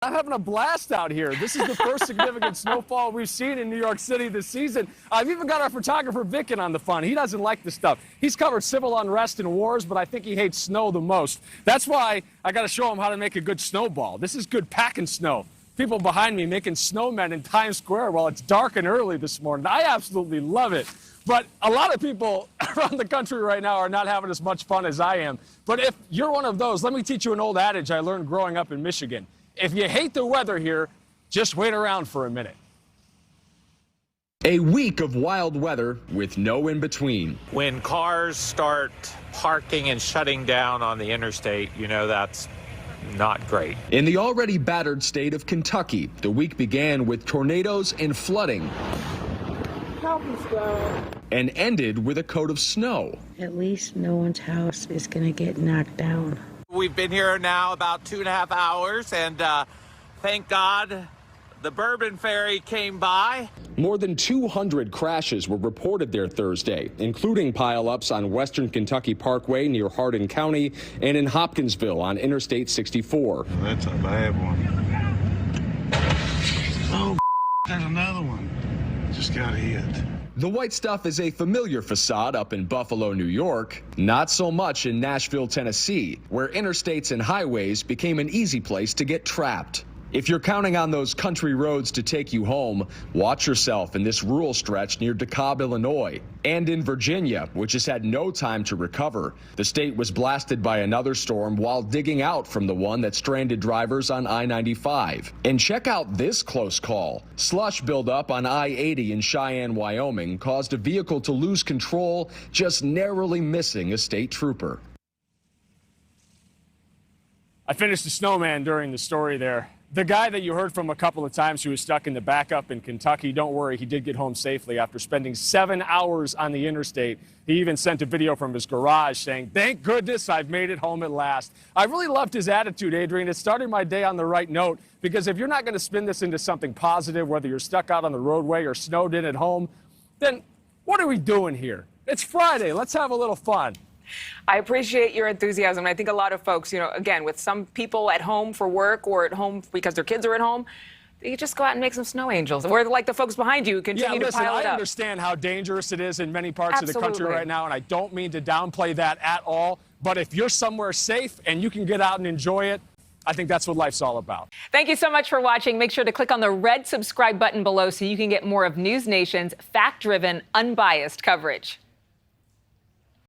I'm having a blast out here. This is the first significant snowfall we've seen in New York City this season. I've even got our photographer Vic in on the fun. He doesn't like this stuff. He's covered civil unrest and wars, but I think he hates snow the most. That's why I got to show him how to make a good snowball. This is good packing snow. People behind me making snowmen in Times Square while it's dark and early this morning. I absolutely love it. But a lot of people around the country right now are not having as much fun as I am. But if you're one of those, let me teach you an old adage I learned growing up in Michigan. If you hate the weather here, just wait around for a minute. A week of wild weather with no in-between. When cars start parking and shutting down on the interstate, you know that's not great. In the already battered state of Kentucky, the week began with tornadoes and flooding. And ended with a coat of snow. At least no one's house is going to get knocked down. We've been here now about 2.5 hours, and thank God the Bourbon Ferry came by. More than 200 crashes were reported there Thursday, including pileups on Western Kentucky Parkway near Hardin County and in Hopkinsville on Interstate 64. That's a bad one. Oh, there's another one. Just got hit. The white stuff is a familiar facade up in Buffalo, New York. Not so much in Nashville, Tennessee, where interstates and highways became an easy place to get trapped. If you're counting on those country roads to take you home, watch yourself in this rural stretch near DeKalb, Illinois, and in Virginia, which has had no time to recover. The state was blasted by another storm while digging out from the one that stranded drivers on I-95. And check out this close call. Slush buildup on I-80 in Cheyenne, Wyoming caused a vehicle to lose control, just narrowly missing a state trooper. I finished the snowman during the story there. The guy that you heard from a couple of times who was stuck in the backup in Kentucky, don't worry, he did get home safely after spending 7 hours on the interstate. He even sent a video from his garage saying, "Thank goodness I've made it home at last." I really loved his attitude, Adrienne. It started my day on the right note, because if you're not going to spin this into something positive, whether you're stuck out on the roadway or snowed in at home, then what are we doing here? It's Friday. Let's have a little fun. I appreciate your enthusiasm. I think a lot of folks, again, with some people at home for work or at home because their kids are at home, you just go out and make some snow angels. Or like the folks behind you continue to pile it up. I understand how dangerous it is in many parts of the country right now, and I don't mean to downplay that at all. But if you're somewhere safe and you can get out and enjoy it, I think that's what life's all about. Thank you so much for watching. Make sure to click on the red subscribe button below so you can get more of NewsNation's fact-driven, unbiased coverage.